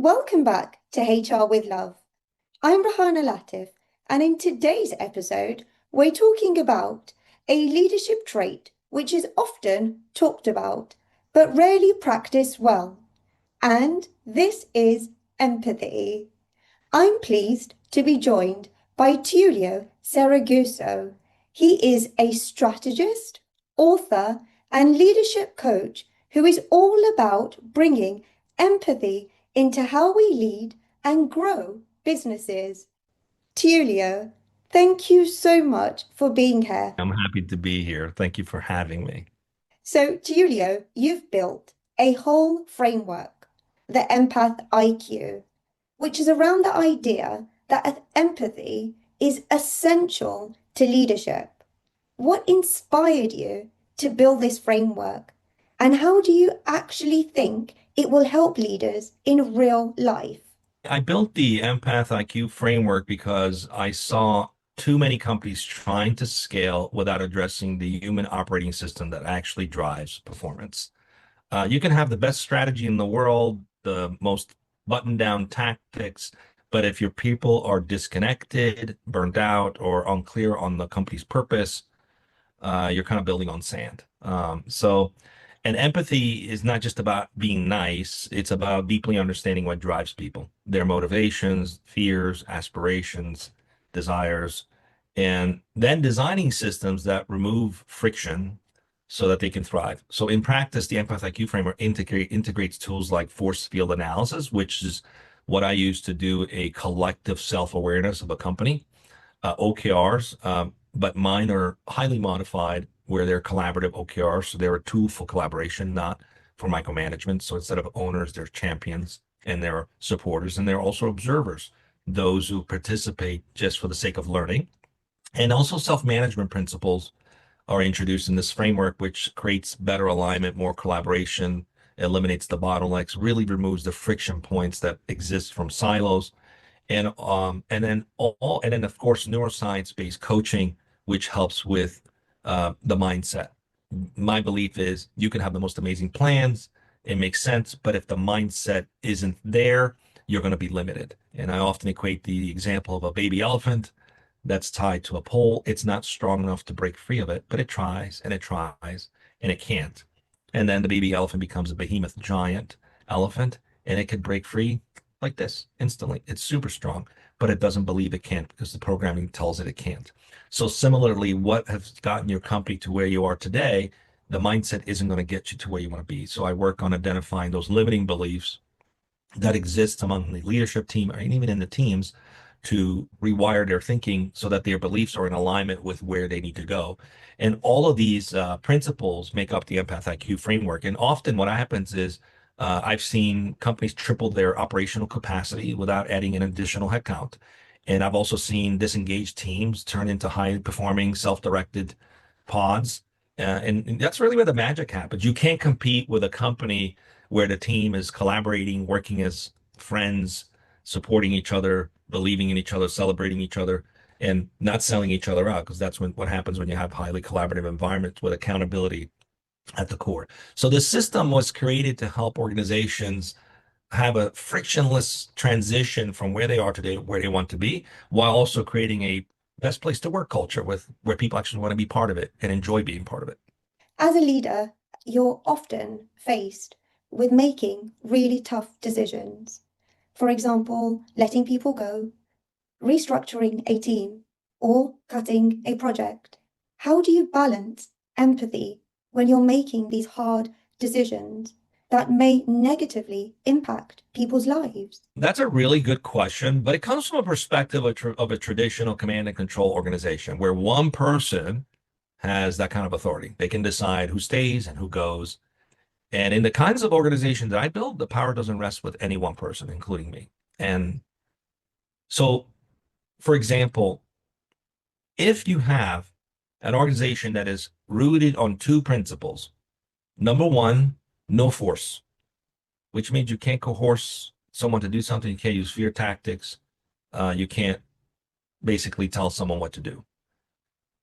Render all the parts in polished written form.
Welcome back to HR with Love. I'm Rahana Latif, and in today's episode, we're talking about a leadership trait which is often talked about but rarely practiced well. And this is empathy. I'm pleased to be joined by Tullio Siragusa. He is a strategist, author, and leadership coach who is all about bringing empathy into how we lead and grow businesses. Tullio, thank you so much for being here. I'm happy to be here. Thank you for having me. So, Tullio, you've built a whole framework, the Empath IQ, which is around the idea that empathy is essential to leadership. What inspired you to build this framework? And how do you actually think it will help leaders in real life? I built the EmpathIQ framework because I saw too many companies trying to scale without addressing the human operating system that actually drives performance. You can have the best strategy in the world, the most buttoned down tactics, but if your people are disconnected, burned out, or unclear on the company's purpose, you're kind of building on sand. And empathy is not just about being nice, it's about deeply understanding what drives people, their motivations, fears, aspirations, desires, and then designing systems that remove friction so that they can thrive. So in practice, the Empath IQ framework integrates tools like force field analysis, which is what I use to do a collective self-awareness of a company, OKRs, but mine are highly modified where they're collaborative OKRs. So they're a tool for collaboration, not for micromanagement. So instead of owners, they're champions and they're supporters and they're also observers, those who participate just for the sake of learning. And also self-management principles are introduced in this framework, which creates better alignment, more collaboration, eliminates the bottlenecks, really removes the friction points that exist from silos. And then of course neuroscience-based coaching, which helps with the mindset. My belief is you can have the most amazing plans, it makes sense, but if the mindset isn't there, you're going to be limited. And I often equate the example of a baby elephant that's tied to a pole. It's not strong enough to break free of it, but it tries and it tries and it can't. And then the baby elephant becomes a behemoth giant elephant and it can break free like this instantly. It's super strong, but it doesn't believe it can't because the programming tells it it can't. So similarly, what has gotten your company to where you are today, the mindset isn't going to get you to where you want to be. So I work on identifying those limiting beliefs that exist among the leadership team and even in the teams to rewire their thinking so that their beliefs are in alignment with where they need to go. And all of these principles make up the Empath IQ framework. And often what happens is I've seen companies triple their operational capacity without adding an additional headcount. And I've also seen disengaged teams turn into high performing, self-directed pods. And that's really where the magic happens. You can't compete with a company where the team is collaborating, working as friends, supporting each other, believing in each other, celebrating each other, and not selling each other out, because that's what happens when you have highly collaborative environments with accountability at the core. So the system was created to help organizations have a frictionless transition from where they are today to where they want to be, while also creating a best place to work culture with where people actually want to be part of it and enjoy being part of it. As a leader, you're often faced with making really tough decisions. For example, letting people go, restructuring a team, or cutting a project. How do you balance empathy when you're making these hard decisions that may negatively impact people's lives? That's a really good question, but it comes from a perspective of a traditional command and control organization where one person has that kind of authority. They can decide who stays and who goes. And in the kinds of organizations that I build, the power doesn't rest with any one person, including me. And so, for example, if you have an organization that is rooted on two principles, number one, no force, which means you can't coerce someone to do something. You can't use fear tactics. You can't basically tell someone what to do.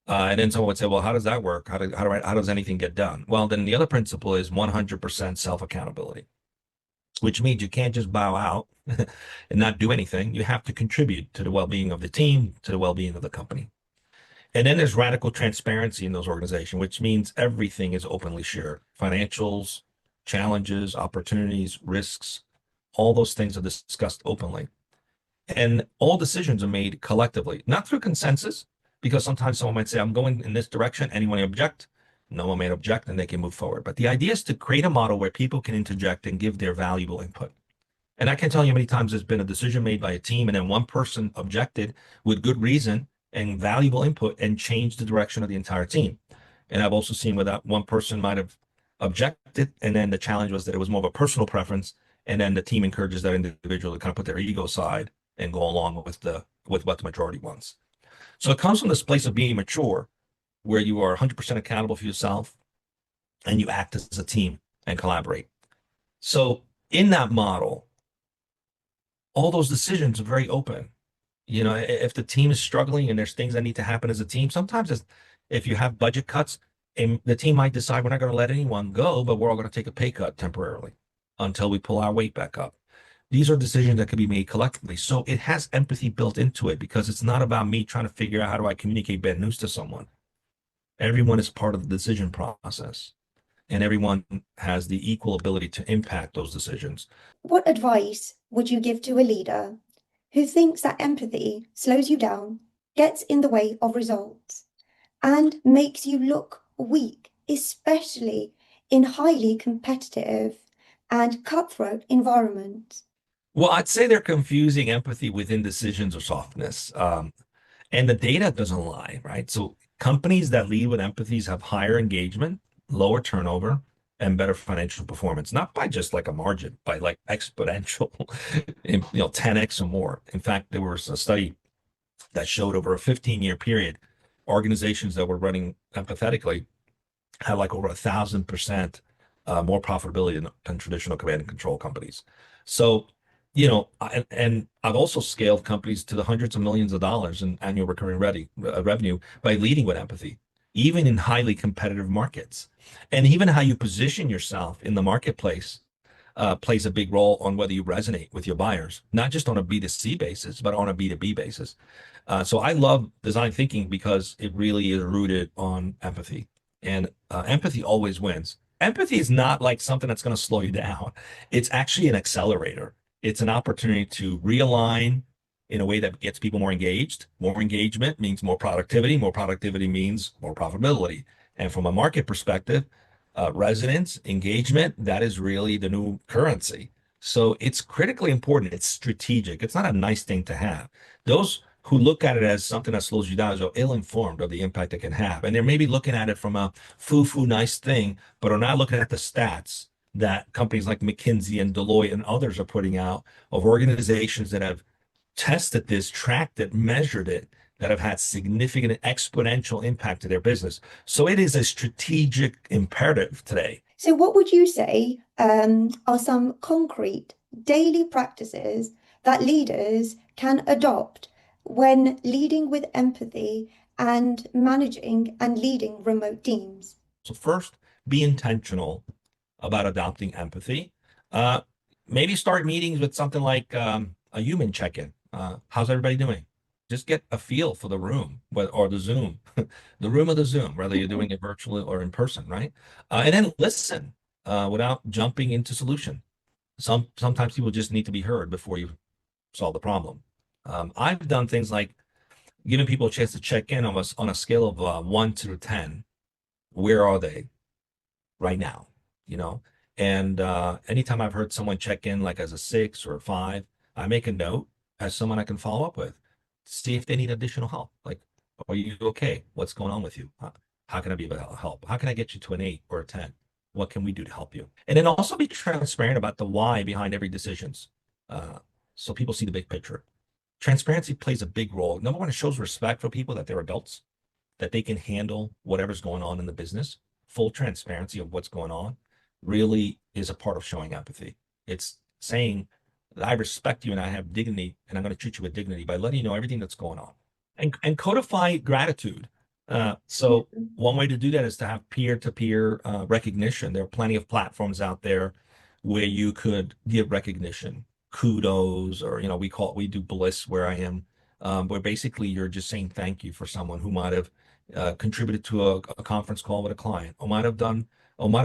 And then someone would say, well, how does that work? How does anything get done? Well, then the other principle is 100% self-accountability. which means you can't just bow out and not do anything. You have to contribute to the well-being of the team, to the well-being of the company. And then there's radical transparency in those organizations, which means everything is openly shared. Financials, challenges, opportunities, risks, all those things are discussed openly. And all decisions are made collectively, not through consensus, because sometimes someone might say, I'm going in this direction. Anyone object? No one may object and they can move forward. But the idea is to create a model where people can interject and give their valuable input. And I can't tell you how many times there's been a decision made by a team and then one person objected with good reason and valuable input and changed the direction of the entire team. And I've also seen where that one person might have objected, and then the challenge was that it was more of a personal preference, and then the team encourages that individual to kind of put their ego aside and go along with what the majority wants. So it comes from this place of being mature, where you are 100% accountable for yourself and you act as a team and collaborate. So in that model, all those decisions are very open. You know, if the team is struggling and there's things that need to happen as a team, sometimes if you have budget cuts, and the team might decide we're not going to let anyone go, but we're all going to take a pay cut temporarily until we pull our weight back up. These are decisions that can be made collectively. So it has empathy built into it because it's not about me trying to figure out how do I communicate bad news to someone. Everyone is part of the decision process, and everyone has the equal ability to impact those decisions. What advice would you give to a leader who thinks that empathy slows you down, gets in the way of results, and makes you look weak, especially in highly competitive and cutthroat environments? Well, I'd say they're confusing empathy with indecisions or softness. And the data doesn't lie, right? So companies that lead with empathies have higher engagement, lower turnover, and better financial performance, not by just like a margin, by like exponential, 10x or more. In fact, there was a study that showed over a 15-year period, organizations that were running empathetically had like over 1,000% more profitability than traditional command and control companies. So, and I've also scaled companies to the hundreds of millions of dollars in annual recurring revenue by leading with empathy, even in highly competitive markets. And even how you position yourself in the marketplace plays a big role on whether you resonate with your buyers, not just on a B2C basis, but on a B2B basis. So I love design thinking because it really is rooted on empathy, and empathy always wins. Empathy is not like something that's going to slow you down. It's actually an accelerator. It's an opportunity to realign in a way that gets people more engaged. More engagement means more productivity. More productivity means more profitability. And from a market perspective, resonance, engagement, that is really the new currency. So it's critically important. It's strategic. It's not a nice thing to have. Those who look at it as something that slows you down are ill-informed of the impact it can have. And they're maybe looking at it from a foo-foo nice thing, but are not looking at the stats that companies like McKinsey and Deloitte and others are putting out of organizations that have tested this, tracked it, measured it, that have had significant exponential impact to their business. So it is a strategic imperative today. So, what would you say are some concrete daily practices that leaders can adopt when leading with empathy and managing and leading remote teams? So first, be intentional about adopting empathy. Uh, Maybe start meetings with something like a human check-in. How's everybody doing? Just get a feel for the room or the Zoom, the room of the Zoom, whether you're doing it virtually or in person, right? And then listen without jumping into solution. Sometimes people just need to be heard before you solve the problem. I've done things like giving people a chance to check in on a scale of 1 to 10. Where are they right now? You know, and anytime I've heard someone check in like as a 6 or a 5, I make a note as someone I can follow up with, see if they need additional help. Like, are you okay? What's going on with you? How can I be of help? How can I get you to an 8 or a 10? What can we do to help you? And then also be transparent about the why behind every decisions, uh, so people see the big picture. Transparency plays a big role. Number one, it shows respect for people that they're adults, that they can handle whatever's going on in the business. Full transparency of what's going on really is a part of showing empathy. It's saying that I respect you and I have dignity and I'm going to treat you with dignity by letting you know everything that's going on. And codify gratitude. So one way to do that is to have peer-to-peer recognition. There are plenty of platforms out there where you could give recognition, kudos, or we do bliss where I am, where basically you're just saying thank you for someone who might have contributed to a conference call with a client, or might have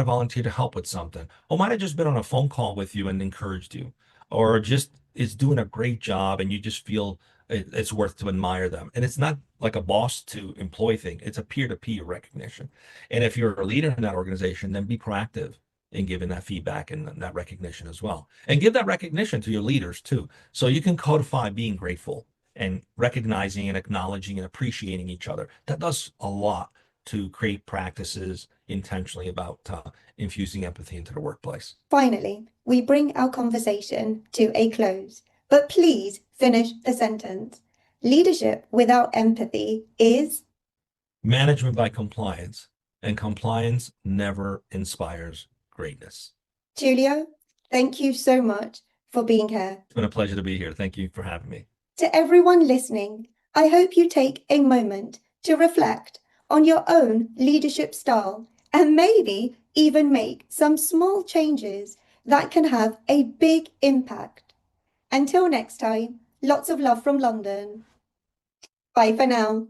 volunteered to help with something, or might have just been on a phone call with you and encouraged you, or just is doing a great job and you just feel it's worth to admire them. And it's not like a boss to employee thing, it's a peer-to-peer recognition. And if you're a leader in that organization, then be proactive in giving that feedback and that recognition as well. And give that recognition to your leaders too. So you can codify being grateful and recognizing and acknowledging and appreciating each other. That does a lot to create practices intentionally about infusing empathy into the workplace. Finally, we bring our conversation to a close, but please finish the sentence. Leadership without empathy is management by compliance, and compliance never inspires greatness. Tullio, thank you so much for being here. It's been a pleasure to be here. Thank you for having me. To everyone listening, I hope you take a moment to reflect on your own leadership style and maybe even make some small changes that can have a big impact. Until next time, lots of love from London. Bye for now.